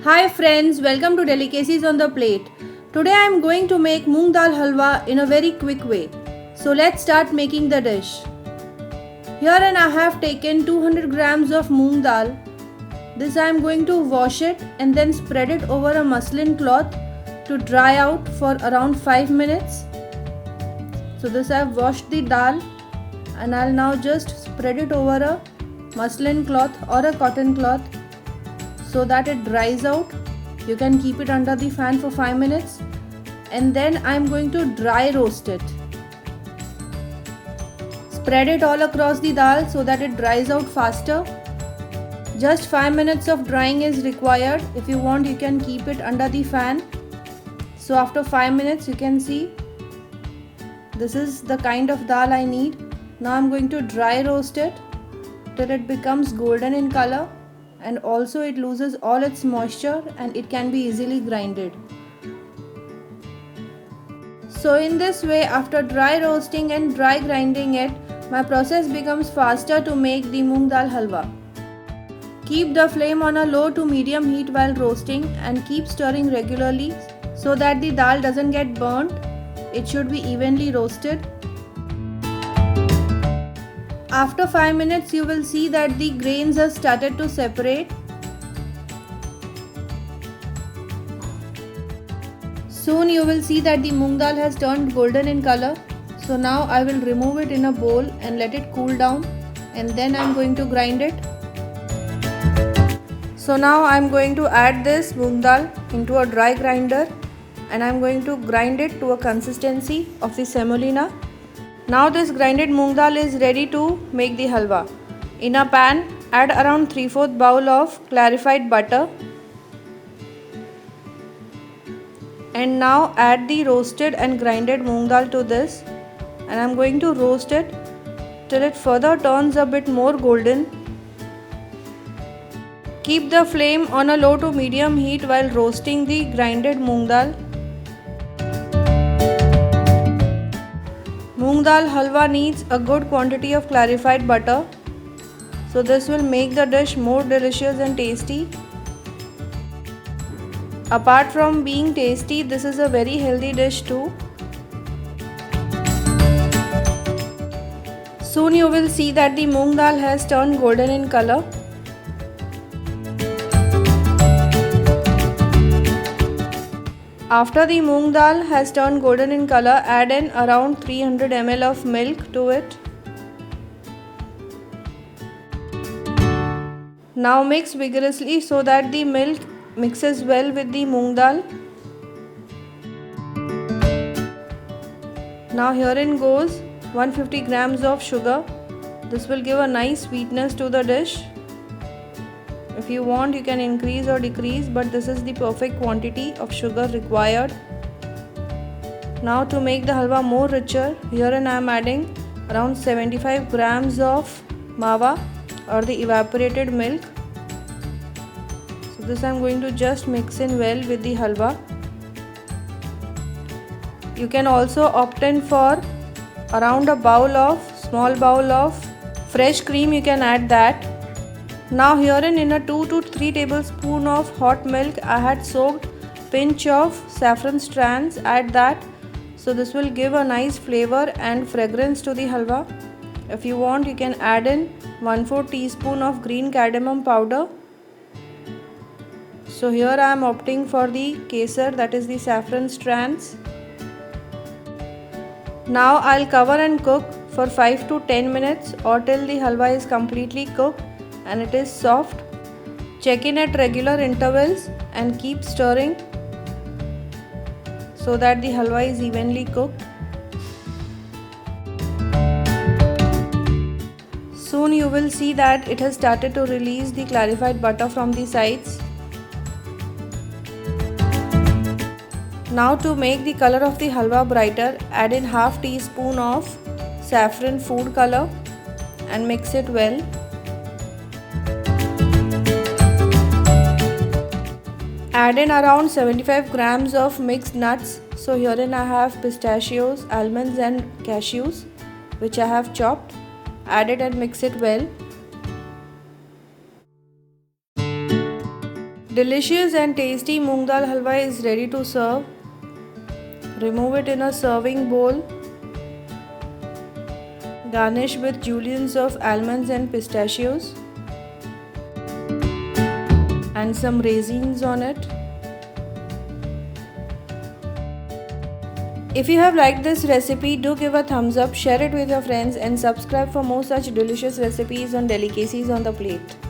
Hi friends, welcome to Delicacies on the Plate. Today I am going to make moong dal halwa in a very quick way. So let's start making the dish. Here I have taken 200 grams of moong dal. This I am going to wash it and then spread it over a muslin cloth to dry out for around 5 minutes. So this I have washed the dal and I'll now just spread it over a muslin cloth or a cotton cloth so that it dries out. You can keep it under the fan for 5 minutes and then I am going to dry roast it. Spread it all across the dal so that it dries out faster. Just 5 minutes of drying is required. If you want, you can keep it under the fan. So after 5 minutes you can see this is the kind of dal I need. Now I am going to dry roast it till it becomes golden in color, and also it loses all its moisture and it can be easily grinded. So in this way, after dry roasting and dry grinding it, my process becomes faster to make the moong dal halwa. Keep the flame on a low to medium heat while roasting and keep stirring regularly so that the dal doesn't get burnt. It should be evenly roasted. After 5 minutes you will see that the grains have started to separate. Soon you will see that the moong dal has turned golden in color. So now I will remove it in a bowl and let it cool down, and then I am going to grind it. So now I am going to add this moong dal into a dry grinder and I am going to grind it to a consistency of the semolina. Now this grinded moong dal is ready to make the halwa. In a pan, add around 3/4 bowl of clarified butter. And now add the roasted and grinded moong dal to this. And I am going to roast it till it further turns a bit more golden. Keep the flame on a low to medium heat while roasting the grinded moong dal. Moong dal halwa needs a good quantity of clarified butter, so this will make the dish more delicious and tasty. Apart from being tasty, this is a very healthy dish too. Soon you will see that the moong dal has turned golden in color. After the moong dal has turned golden in color, add in around 300 ml of milk to it. Now mix vigorously so that the milk mixes well with the moong dal. Now herein goes 150 grams of sugar. This will give a nice sweetness to the dish. If you want, you can increase or decrease, but this is the perfect quantity of sugar required. Now to make the halwa more richer, herein I am adding around 75 grams of mawa or the evaporated milk. So this I am going to just mix in well with the halwa. You can also opt in for around a small bowl of fresh cream. You can add that. Now herein in a 2 to 3 tablespoons of hot milk, I had soaked pinch of saffron strands. Add that. So this will give a nice flavor and fragrance to the halwa. If you want, you can add in 1/4 teaspoon of green cardamom powder. So here I am opting for the kesar, that is the saffron strands. Now I'll cover and cook for 5 to 10 minutes or till the halwa is completely cooked and it is soft. Check in at regular intervals and keep stirring so that the halwa is evenly cooked. Soon you will see that it has started to release the clarified butter from the sides. Now to make the color of the halwa brighter, add in half teaspoon of saffron food color and mix it well. Add in around 75 grams of mixed nuts. So herein I have pistachios, almonds and cashews which I have chopped. Add it and mix it well. Delicious and tasty moong dal halwa is ready to serve. Remove it in a serving bowl. Garnish with juliennes of almonds and pistachios and some raisins on it. If you have liked this recipe, do give a thumbs up, share it with your friends and subscribe for more such delicious recipes on Delicacies on the Plate.